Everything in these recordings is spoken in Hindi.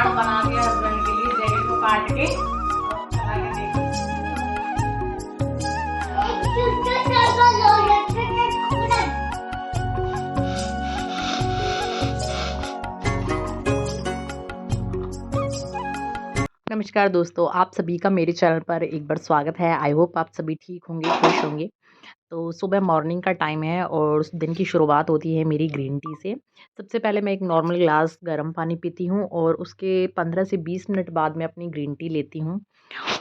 जुगाड़ बना दिया हस्बैंड के लिए, जैकेट को काट के और चला के देख। नमस्कार दोस्तों, आप सभी का मेरे चैनल पर एक बार स्वागत है। आई होप आप सभी ठीक होंगे, खुश होंगे। तो सुबह मॉर्निंग का टाइम है और उस दिन की शुरुआत होती है मेरी ग्रीन टी से। सबसे पहले मैं एक नॉर्मल ग्लास गर्म पानी पीती हूँ और उसके 15 से 20 मिनट बाद मैं अपनी ग्रीन टी लेती हूँ।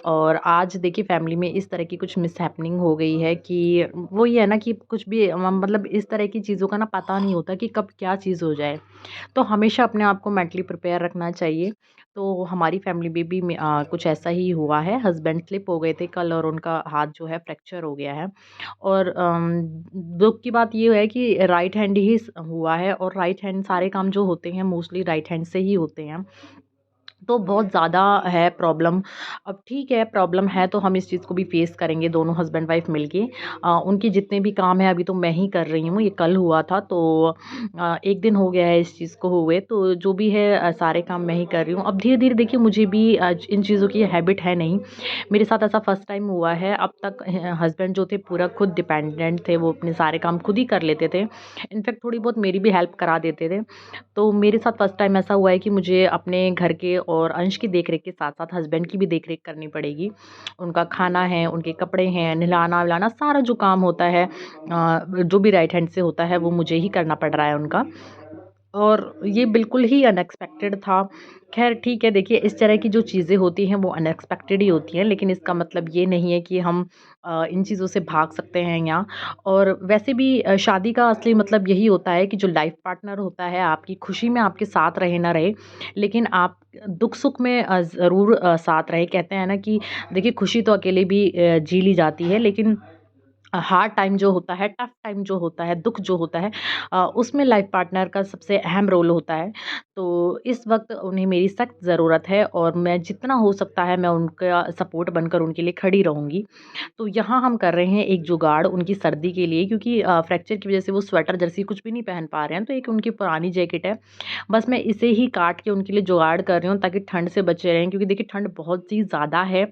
और आज देखिए फैमिली में इस तरह की कुछ मिसहैपनिंग हो गई है कि वो ये है ना कि कुछ भी मतलब इस तरह की चीज़ों का ना पता नहीं होता कि कब क्या चीज़ हो जाए। तो हमेशा अपने आप को मेंटली प्रिपेयर रखना चाहिए। तो हमारी फैमिली में भी कुछ ऐसा ही हुआ है। हस्बैंड स्लिप हो गए थे कल और उनका हाथ जो है फ्रैक्चर हो गया है। और दुःख की बात ये है कि राइट हैंड ही हुआ है और राइट हैंड सारे काम जो होते हैं मोस्टली राइट हैंड से ही होते हैं। तो बहुत ज़्यादा है प्रॉब्लम। अब ठीक है, प्रॉब्लम है तो हम इस चीज़ को भी फ़ेस करेंगे दोनों हस्बैंड वाइफ़ मिलके। उनके जितने भी काम हैं अभी तो मैं ही कर रही हूँ, ये कल हुआ था तो 1 दिन हो गया है इस चीज़ को हुए, तो जो भी है सारे काम मैं ही कर रही हूँ। अब धीरे-धीरे देखिए मुझे भी इन चीज़ों की हैबिट है नहीं। मेरे साथ ऐसा फर्स्ट टाइम हुआ है। अब तक हस्बैंड जो थे पूरा खुद डिपेंडेंट थे, वो अपने सारे काम खुद ही कर लेते थे। इनफैक्ट थोड़ी बहुत मेरी भी हेल्प करा देते थे। तो मेरे साथ फर्स्ट टाइम ऐसा हुआ है कि मुझे अपने घर के और अंश की देख-रेख के साथ-साथ हस्बैंड की भी देख-रेख करनी पड़ेगी। उनका खाना है, उनके कपड़े हैं, नहलाना-वहलाना सारा जो काम होता है जो भी राइट हैंड से होता है वो मुझे ही करना पड़ रहा है उनका। और ये बिल्कुल ही अनएक्सपेक्टेड था। ख़ैर ठीक है, देखिए इस तरह की जो चीज़ें होती हैं वो अनएक्सपेक्टेड ही होती हैं, लेकिन इसका मतलब ये नहीं है कि हम इन चीज़ों से भाग सकते हैं या और वैसे भी शादी का असली मतलब यही होता है कि जो लाइफ़ पार्टनर होता है आपकी खुशी में आपके साथ रहे ना रहे, लेकिन आप दुःख-सुख में ज़रूर साथ रहे। कहते हैं ना कि देखिए खुशी तो अकेले भी जी ली जाती है, लेकिन हार्ड टाइम जो होता है, टफ़ टाइम जो होता है, दुःख जो होता है उसमें लाइफ़ पार्टनर का सबसे अहम रोल होता है। तो इस वक़्त उन्हें मेरी सख्त ज़रूरत है और मैं जितना हो सकता है मैं उनका सपोर्ट बनकर उनके लिए खड़ी रहूँगी। तो यहाँ हम कर रहे हैं एक जुगाड़ उनकी सर्दी के लिए क्योंकि फ्रैक्चर की वज़ह से वो स्वेटर जर्सी कुछ भी नहीं पहन पा रहे हैं, तो एक उनकी पुरानी जैकेट है। बस मैं इसे ही काट के उनके लिए जुगाड़ कर रही हूँ ताकि ठंड से बचे रहें क्योंकि देखिए ठंड बहुत ही ज़्यादा है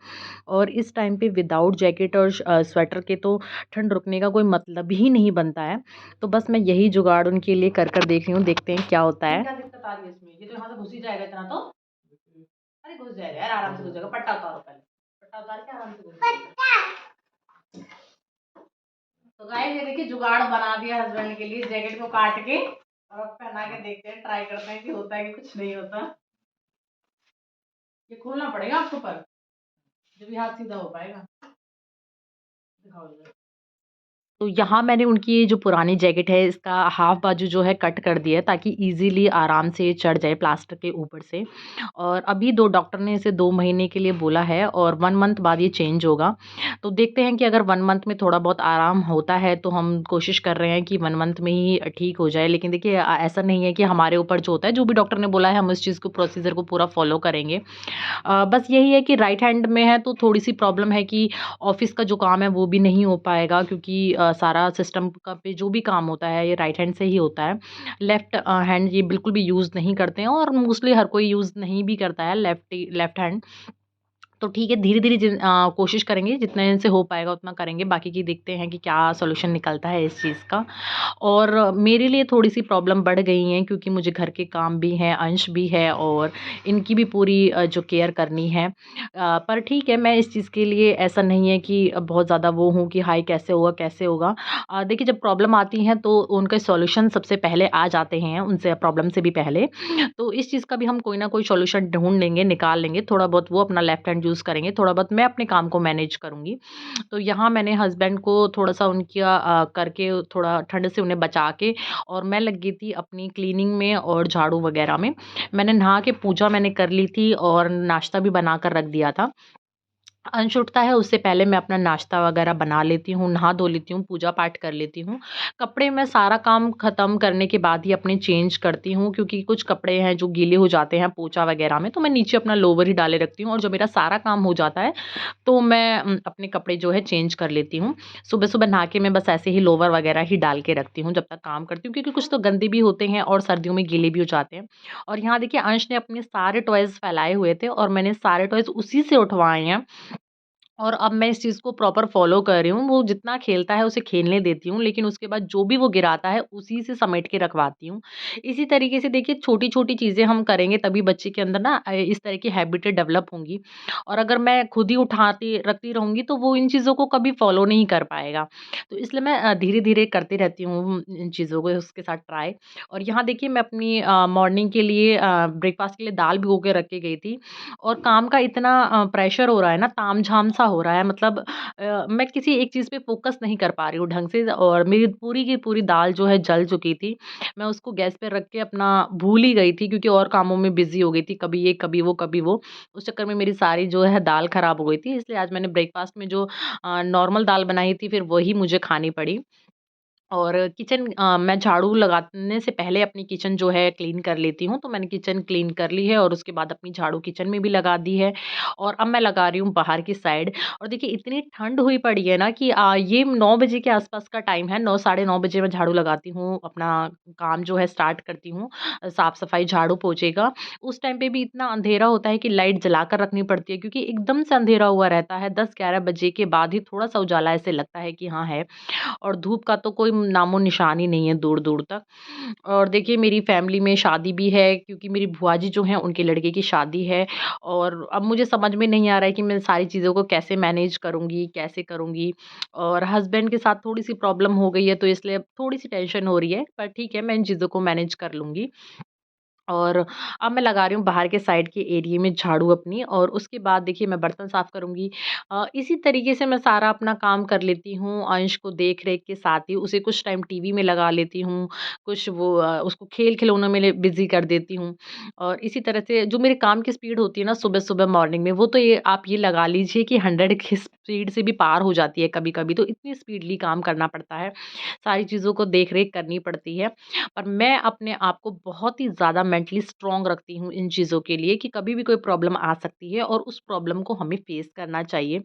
और इस टाइम पे विदाउट जैकेट और स्वेटर के तो ठंड रुकने का कोई मतलब ही नहीं बनता है। तो बस मैं यही जुगाड़ उनके लिए कर देख रही हूँ, देखते हैं क्या होता है। क्या दिक्कत आ रही है इसमें? ये तो यहाँ से घुस ही जाएगा इतना तो। अरे घुस जाएगा यार, आराम से घुस जाएगा। पट्टा उतारो पहले। पट्टा उतार के आराम से घुस जाएगा। तो गाइस ये देखिए जुगाड़ बना दिया हस्बैंड के लिए, जैकेट को काट के और अब पहना के देखते हैं, ट्राई करते हैं कि होता है कि कुछ नहीं होता। ये खोलना पड़ेगा आपको पर जब भी हाथ सीधा हो पाएगा। दिखाओ इधर। तो यहाँ मैंने उनकी ये जो पुरानी जैकेट है इसका हाफ बाजू जो है कट कर दिया है ताकि इजीली आराम से चढ़ जाए प्लास्टर के ऊपर से। और अभी डॉक्टर ने इसे 2 महीने के लिए बोला है और 1 मंथ बाद ये चेंज होगा। तो देखते हैं कि अगर 1 मंथ में थोड़ा बहुत आराम होता है तो हम कोशिश कर रहे हैं कि 1 मंथ में ही ठीक हो जाए। लेकिन देखिए ऐसा नहीं है कि हमारे ऊपर जो होता है, जो भी डॉक्टर ने बोला है हम इस चीज़ को प्रोसीजर को पूरा फ़ॉलो करेंगे। बस यही है कि राइट हैंड में है तो थोड़ी-सी प्रॉब्लम है कि ऑफ़िस का जो काम है वो भी नहीं हो पाएगा क्योंकि सारा सिस्टम का पे जो भी काम होता है ये राइट हैंड से ही होता है। लेफ्ट हैंड ये बिल्कुल भी यूज़ नहीं करते हैं और मोस्टली हर कोई यूज़ नहीं भी करता है लेफ्ट हैंड। तो ठीक है, धीरे-धीरे कोशिश करेंगे जितना इनसे हो पाएगा उतना करेंगे, बाकी की देखते हैं कि क्या सॉल्यूशन निकलता है इस चीज़ का। और मेरे लिए थोड़ी-सी प्रॉब्लम बढ़ गई हैं क्योंकि मुझे घर के काम भी हैं, अंश भी है और इनकी भी पूरी जो केयर करनी है। पर ठीक है, मैं इस चीज़ के लिए ऐसा नहीं है कि बहुत ज़्यादा वो हूँ कि हाय कैसे होगा, कैसे होगा? देखिए जब प्रॉब्लम आती है तो उनके सॉल्यूशन सबसे पहले आ जाते हैं, उनसे प्रॉब्लम से भी पहले। तो इस चीज़ का भी हम कोई ना कोई सॉल्यूशन ढूँढ लेंगे, निकाल लेंगे। थोड़ा बहुत वो अपना लेफ्ट हैंड यूज़ करेंगे, थोड़ा बहुत मैं अपने काम को मैनेज करूँगी। तो यहाँ मैंने हस्बैंड को थोड़ा-सा उनका करके थोड़ा ठंड से उन्हें बचा के और मैं लग गई थी अपनी क्लीनिंग में और झाड़ू वगैरह में। मैंने नहा के पूजा मैंने कर ली थी और नाश्ता भी बनाकर रख दिया था। अंश उठता है उससे पहले मैं अपना नाश्ता वगैरह बना लेती हूँ, नहा धो लेती हूँ, पूजा पाठ कर लेती हूँ। कपड़े मैं सारा काम ख़त्म करने के बाद ही अपने चेंज करती हूँ, क्योंकि कुछ कपड़े हैं जो गीले हो जाते हैं पोंछा वगैरह में, तो मैं नीचे अपना लोवर ही डाले रखती हूँ और जब मेरा सारा काम हो जाता है तो मैं अपने कपड़े जो है चेंज कर लेती हूँ। सुबह-सुबह नहा के मैं बस ऐसे ही लोवर वगैरह ही डाल के रखती हूँ जब तक काम करती हूँ, क्योंकि कुछ तो गंदे भी होते हैं और सर्दियों में गीले भी हो जाते हैं। और यहाँ देखिए अंश ने अपने सारे टॉयज़ फैलाए हुए थे और मैंने सारे टॉयज़ उसी से उठवाए हैं। और अब मैं इस चीज़ को प्रॉपर फ़ॉलो कर रही हूँ, वो जितना खेलता है उसे खेलने देती हूँ, लेकिन उसके बाद जो भी वो गिराता है उसी से समेट के रखवाती हूँ। इसी तरीके से देखिए छोटी-छोटी चीज़ें हम करेंगे तभी बच्चे के अंदर ना इस तरह की हैबिटें डेवलप होंगी और अगर मैं खुद ही उठाती रखती रहूँगी तो वो इन चीज़ों को कभी फ़ॉलो नहीं कर पाएगा। तो इसलिए मैं धीरे-धीरे करती रहती हूँ इन चीज़ों को उसके साथ ट्राई। और यहाँ देखिए मैं अपनी मॉर्निंग के लिए ब्रेकफ़ास्ट के लिए दाल भिगो के रख के गई थी और काम का इतना प्रेशर हो रहा है ना, तामझाम सा हो रहा है, मतलब मैं किसी एक चीज़ पे फ़ोकस नहीं कर पा रही हूँ ढंग से और मेरी पूरी की पूरी दाल जो है जल चुकी थी। मैं उसको गैस पे रख के अपना भूल ही गई थी, क्योंकि और कामों में बिज़ी हो गई थी, कभी ये, कभी वो, कभी वो। उस चक्कर में मेरी सारी जो है दाल खराब हो गई थी, इसलिए आज मैंने ब्रेकफ़ास्ट में जो नॉर्मल दाल बनाई थी, फिर वही मुझे खानी पड़ी। और किचन मैं झाड़ू लगाने से पहले अपनी किचन जो है क्लीन कर लेती हूँ, तो मैंने किचन क्लीन कर ली है और उसके बाद अपनी झाड़ू किचन में भी लगा दी है और अब मैं लगा रही हूँ बाहर की साइड। और देखिए इतनी ठंड हुई पड़ी है ना कि ये 9 बजे के आस-पास का टाइम है, 9 साढ़े 9 बजे मैं झाड़ू लगाती हूँ, अपना काम जो है स्टार्ट करती हूँ साफ-सफाई झाड़ू-पोंछे का। उस टाइम पे भी इतना अंधेरा होता है कि लाइट जलाकर रखनी पड़ती है, क्योंकि एकदम से अंधेरा हुआ रहता है, 10-11 बजे के बाद ही थोड़ा-सा उजाला ऐसे लगता है कि हाँ है। और धूप का तो कोई नामो-निशान ही नहीं है दूर-दूर तक। और देखिए मेरी फैमिली में शादी भी है, क्योंकि मेरी भूआ जी जो हैं उनके लड़के की शादी है और अब मुझे समझ में नहीं आ रहा है कि मैं सारी चीज़ों को कैसे मैनेज करूँगी, कैसे करूँगी? और हस्बैंड के साथ थोड़ी-सी प्रॉब्लम हो गई है तो इसलिए अब थोड़ी-सी टेंशन हो रही है, पर ठीक है मैं इन चीज़ों को मैनेज कर लूँगी। और अब मैं लगा रही हूँ बाहर के साइड के एरिये में झाड़ू अपनी और उसके बाद देखिए मैं बर्तन साफ़ करूँगी। इसी तरीके से मैं सारा अपना काम कर लेती हूँ, अंश को देख-रेख के साथ ही उसे कुछ टाइम टीवी में लगा लेती हूँ, कुछ वो उसको खेल-खिलौनों में बिज़ी कर देती हूँ। और इसी तरह से जो मेरे काम की स्पीड होती है ना सुबह-सुबह मॉर्निंग में, वो तो ये आप ये लगा लीजिए कि 100 की स्पीड से भी पार हो जाती है कभी-कभी, तो इतनी स्पीडली काम करना पड़ता है, सारी चीज़ों को देख-रेख करनी पड़ती है। और मैं अपने आप को बहुत ही ज़्यादा मेंटली स्ट्रॉन्ग रखती हूँ इन चीज़ों के लिए कि कभी भी कोई प्रॉब्लम आ सकती है और उस प्रॉब्लम को हमें फेस करना चाहिए।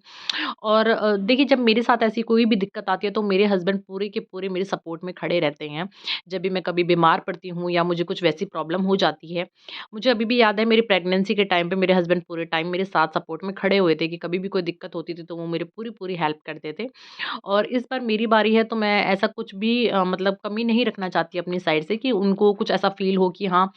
और देखिए जब मेरे साथ ऐसी कोई भी दिक्कत आती है तो मेरे हस्बैंड पूरे के पूरे मेरे सपोर्ट में खड़े रहते हैं। जब भी मैं कभी बीमार पड़ती हूँ या मुझे कुछ वैसी प्रॉब्लम हो जाती है, मुझे अभी भी याद है मेरी प्रेगनेंसी के टाइम पे मेरे हस्बैंड पूरे टाइम मेरे साथ सपोर्ट में खड़े हुए थे कि कभी भी कोई दिक्कत होती थी तो वो मेरी पूरी-पूरी हेल्प करते थे। और इस बार मेरी बारी है तो मैं ऐसा कुछ भी मतलब कमी नहीं रखना चाहती अपनी साइड से कि उनको कुछ ऐसा फ़ील हो कि हाँ,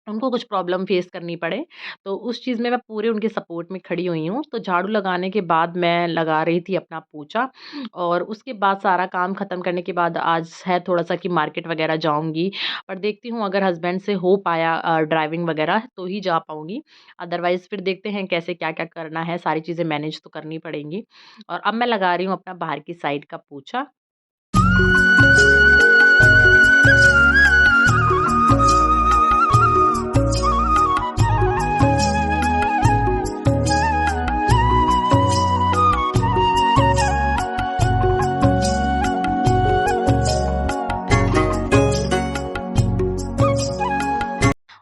उनको कुछ प्रॉब्लम फ़ेस करनी पड़े। तो उस चीज़ में मैं पूरे उनके सपोर्ट में खड़ी हुई हूँ। तो झाड़ू लगाने के बाद मैं लगा रही थी अपना पोंछा और उसके बाद सारा काम ख़त्म करने के बाद आज है थोड़ा-सा कि मार्केट वग़ैरह जाऊँगी। पर देखती हूँ अगर हस्बैंड से हो पाया ड्राइविंग वग़ैरह तो ही जा पाऊँगी। अदरवाइज़ फिर देखते हैं कैसे क्या-क्या करना है, सारी चीज़ें मैनेज तो करनी पड़ेंगी। और अब मैं लगा रही हूँ अपना बाहर की साइड का पोंछा।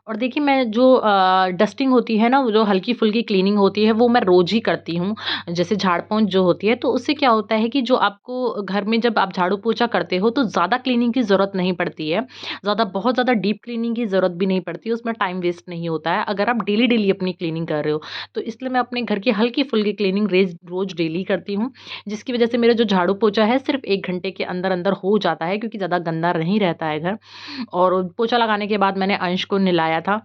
और देखिए मैं जो डस्टिंग होती है ना, वो जो हल्की-फुल्की क्लीनिंग होती है वो मैं रोज़ ही करती हूँ। जैसे झाड़-पोंछ जो होती है तो उससे क्या होता है कि जो आपको घर में जब आप झाड़ू-पोंछा करते हो तो ज़्यादा क्लीनिंग की ज़रूरत नहीं पड़ती है। बहुत ज़्यादा डीप क्लीनिंग की ज़रूरत भी नहीं पड़ती है, उसमें टाइम वेस्ट नहीं होता है अगर आप डेली-डेली अपनी क्लीनिंग कर रहे हो। तो इसलिए मैं अपने घर की हल्की-फुल्की क्लीनिंग रोज़ डेली करती हूँ, जिसकी वज़ह से मेरा जो झाड़ू-पोंछा है सिर्फ़ 1 घंटे के अंदर-अंदर हो जाता है, क्योंकि ज़्यादा गंदा नहीं रहता है घर। और पोंछा लगाने के बाद मैंने अंश को नहलाया था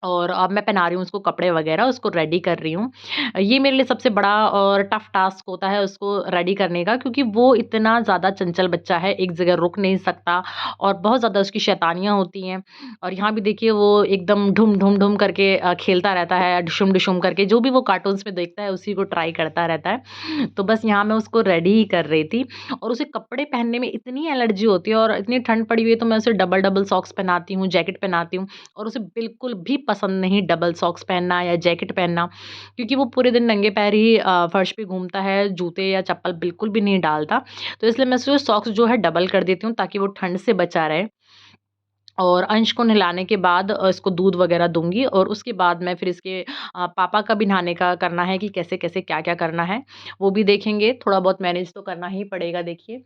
और अब मैं पहना रही हूँ उसको कपड़े वगैरह, उसको रेडी कर रही हूँ। ये मेरे लिए सबसे बड़ा और टफ़ टास्क होता है उसको रेडी करने का, क्योंकि वो इतना ज़्यादा चंचल बच्चा है, एक जगह रुक नहीं सकता और बहुत ज़्यादा उसकी शैतानियाँ होती हैं। और यहाँ भी देखिए वो एकदम ढुम करके खेलता रहता है, डिशुम-डिशुम करके, जो भी वो कार्टून्स में देखता है उसी को ट्राई करता रहता है। तो बस यहाँ मैं उसको रेडी ही कर रही थी और उसे कपड़े पहनने में इतनी एलर्जी होती है और इतनी ठंड पड़ी हुई है तो मैं उसे डबल-डबल सॉक्स पहनाती हूँ, जैकेट पहनाती हूँ और उसे बिल्कुल भी पसंद नहीं डबल सॉक्स पहनना या जैकेट पहनना, क्योंकि वो पूरे दिन नंगे पैर ही फर्श पे घूमता है, जूते या चप्पल बिल्कुल भी नहीं डालता। तो इसलिए मैं जो सॉक्स जो है डबल कर देती हूँ ताकि वो ठंड से बचा रहे। और अंश को नहलाने के बाद इसको दूध वगैरह दूँगी और उसके बाद मैं फिर इसके पापा का भी नहाने का करना है कि कैसे-कैसे, क्या-क्या करना है, वो भी देखेंगे। थोड़ा बहुत मैनेज तो करना ही पड़ेगा देखिए।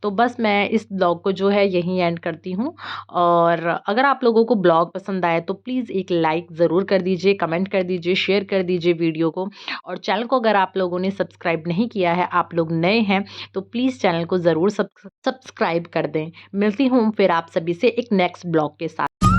तो बस मैं इस ब्लॉग को जो है यहीं एंड करती हूँ और अगर आप लोगों को ब्लॉग पसंद आए तो प्लीज़ एक लाइक ज़रूर कर दीजिए, कमेंट कर दीजिए, शेयर कर दीजिए वीडियो को और चैनल को अगर आप लोगों ने सब्सक्राइब नहीं किया है, आप लोग नए हैं, तो प्लीज़ चैनल को ज़रूर सब्सक्राइब कर दें। मिलती हूँ फिर आप सभी से एक नेक्स्ट ब्लॉग के साथ।